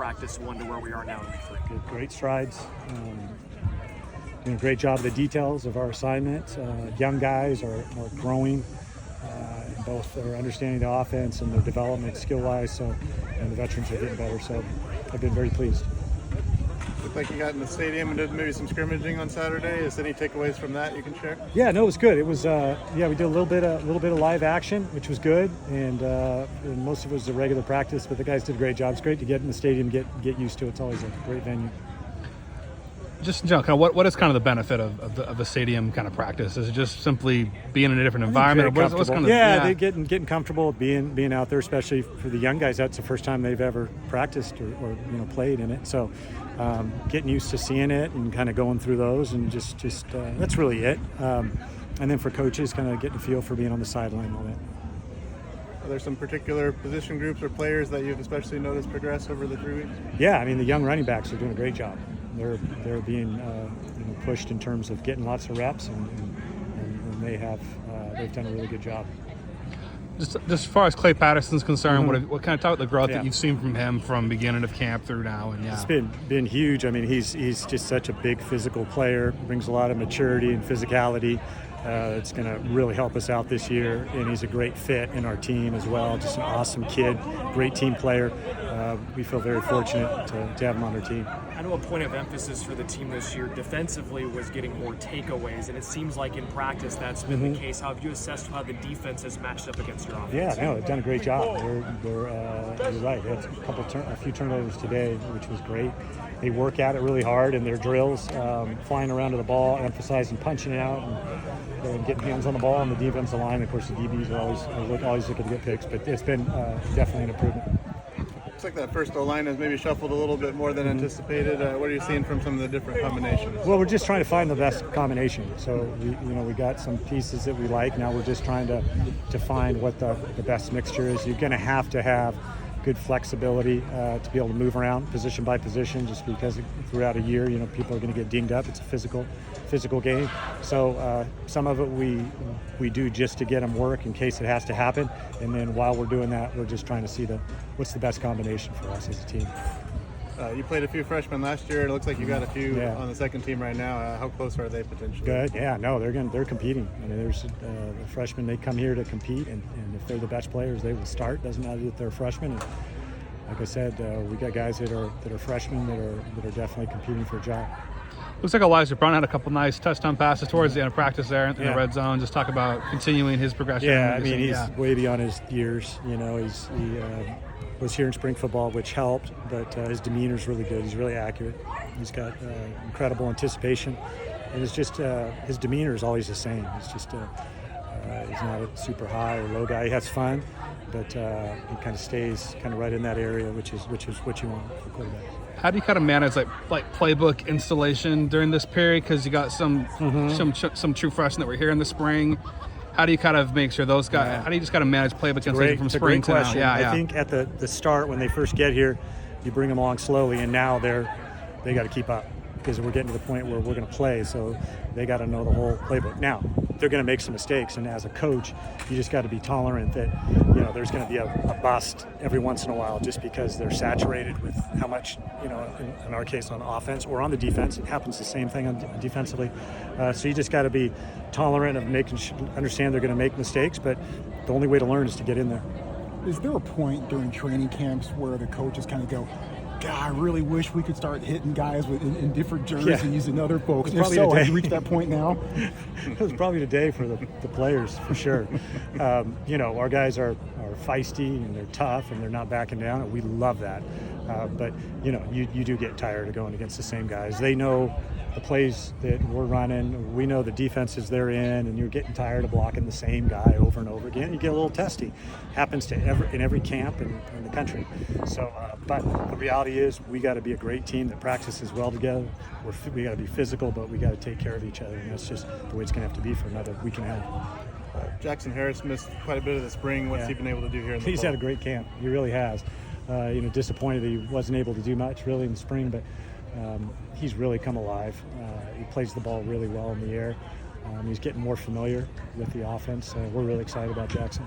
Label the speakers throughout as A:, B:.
A: practice one to where we are now in week 3?
B: Good, great strides. Doing a great job of the details of our assignment. Young guys are growing. Both are understanding the offense and their development skill-wise, and the veterans are getting better. So I've been very pleased.
C: Looked like you got in the stadium and did maybe some scrimmaging on Saturday. Is any takeaways from that you can share?
B: Yeah, no, it was good. It was we did a little bit of live action, which was good, and most of it was a regular practice. But the guys did a great job. It's great to get in the stadium, get used to it. It's always a great venue.
D: Just in general, kind of what is kind of the benefit of the stadium kind of practice? Is it just simply being in a different environment?
B: What's kind of, they're getting comfortable being out there, especially for the young guys. That's the first time they've ever practiced or played in it. So getting used to seeing it and kind of going through those, and just that's really it. And then for coaches, kind of getting a feel for being on the sideline and all that.
C: Are there some particular position groups or players that you've especially noticed progress over the 3 weeks?
B: Yeah, I mean, the young running backs are doing a great job. They're being pushed in terms of getting lots of reps, and they've done a really good job.
D: Just as far as Clay Patterson's concerned, what kind of talk about the growth that you've seen from him from beginning of camp through now? And
B: it's been huge. I mean, he's just such a big physical player. Brings a lot of maturity and physicality. It's going to really help us out this year, and he's a great fit in our team as well. Just an awesome kid, great team player. We feel very fortunate to have him on our team.
A: I know a point of emphasis for the team this year defensively was getting more takeaways, and it seems like in practice that's been the case. How have you assessed how the defense has matched up against your offense?
B: Yeah, no, they've done a great job. You're right. They had a few turnovers today, which was great. They work at it really hard in their drills, flying around to the ball, emphasizing punching it out, and getting hands on the ball on the defensive line. Of course, the DBs are always looking to get picks, but it's been definitely an improvement.
C: Looks like that first O-line has maybe shuffled a little bit more than anticipated. What are you seeing from some of the different combinations?
B: Well, we're just trying to find the best combination. So we got some pieces that we like. Now we're just trying to find what the best mixture is. You're going to have good flexibility to be able to move around position by position, just because throughout a year, people are going to get dinged up. It's a physical game. So some of it we do just to get them work in case it has to happen. And then while we're doing that, we're just trying to see what's the best combination for us as a team.
C: You played a few freshmen last year. It looks like you got a few on the second team right now. How close are they potentially?
B: Good. Yeah. No, they're competing. I mean, there's the freshmen. They come here to compete, and if they're the best players, they will start. Doesn't matter that they're freshmen. And like I said, we got guys that are freshmen that are definitely competing for a job.
D: Looks like Elijah Brown had a couple nice touchdown passes towards the end of practice there in the red zone. Just talk about continuing his progression.
B: Yeah, I mean, he's way beyond his years. He was here in spring football, which helped, but his demeanor is really good. He's really accurate. He's got incredible anticipation, and it's just his demeanor is always the same. It's just he's not a super high or low guy. He has fun, but he kind of stays right in that area, which is what you want for quarterbacks.
D: How do you kind of manage like playbook installation during this period? Because you got some true freshmen that were here in the spring. How do you kind of make sure those guys? How do you just kind of manage playbook installation from spring to now?
B: I think at the start when they first get here, you bring them along slowly, and now they got to keep up because we're getting to the point where we're going to play. So they got to know the whole playbook. Now they're going to make some mistakes, and as a coach, you just got to be tolerant that there's going to be a bust every once in a while, just because they're saturated with how much in our case on offense or on the defense. It happens the same thing defensively. So you just got to be tolerant of understand they're going to make mistakes, but the only way to learn is to get in there.
E: Is there a point during training camps where the coaches kind of go, God, I really wish we could start hitting guys in different jerseys and other folks? If so, have you reached that point now?
B: It was probably today for the players, for sure. Our guys are feisty, and they're tough, and they're not backing down, and we love that. But you do get tired of going against the same guys. They know the plays that we're running. We know the defenses they're in, and you're getting tired of blocking the same guy over and over again. You get a little testy. Happens in every camp in the country. So, but the reality is we got to be a great team that practices well together. We got to be physical, but we got to take care of each other, and that's just the way it's going to have to be for another week and a half.
C: Jackson Harris missed quite a bit of the spring. What's he been able to do here in the
B: He's
C: fall?
B: had a great camp. He really has. Disappointed that he wasn't able to do much really in the spring, but he's really come alive. He plays the ball really well in the air. He's getting more familiar with the offense. We're really excited about Jackson.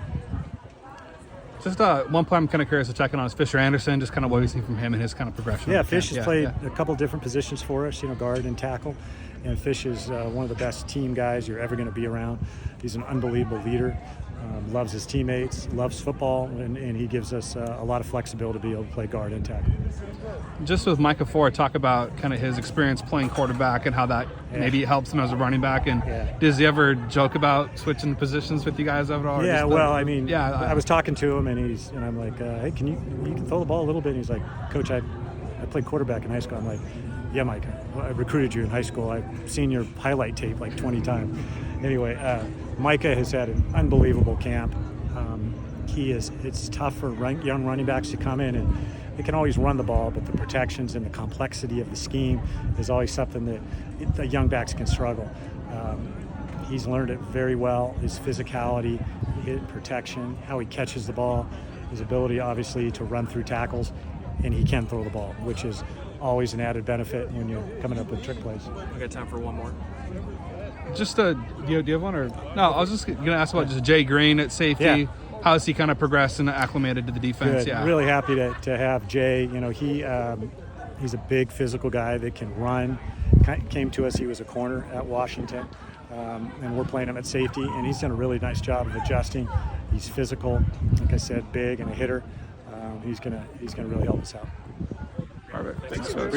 D: Just one player I'm kind of curious to check in on is Fisher Anderson, just kind of what we see from him and his kind of progression.
B: Yeah, Fish has played a couple different positions for us, guard and tackle. And Fish is one of the best team guys you're ever going to be around. He's an unbelievable leader, loves his teammates, loves football, and he gives us a lot of flexibility to be able to play guard and tackle.
D: Just with Micah Ford, talk about kind of his experience playing quarterback and how that maybe helps him as a running back. And does he ever joke about switching positions with you guys ever? Or
B: I was talking to him, and I'm like, hey, you can throw the ball a little bit? And he's like, Coach, I played quarterback in high school. I'm like, yeah, Micah, I recruited you in high school. I've seen your highlight tape like 20 times. Anyway, Micah has had an unbelievable camp. It's tough for young running backs to come in, and they can always run the ball, but the protections and the complexity of the scheme is always something that the young backs can struggle. He's learned it very well. His physicality, his protection, how he catches the ball, his ability obviously to run through tackles, and he can throw the ball, which is always an added benefit when you're coming up with trick plays.
A: I got time for one more.
D: Just do you have one or no? I was just going to ask about just Jay Green at safety.
B: Yeah.
D: How has he kind of progressed and acclimated to the defense?
B: Good. Really happy to have Jay. He's a big physical guy that can run. Came to us, he was a corner at Washington, and we're playing him at safety, and he's done a really nice job of adjusting. He's physical, like I said, big and a hitter. He's gonna really help us out.
D: Perfect. Thanks, Coach.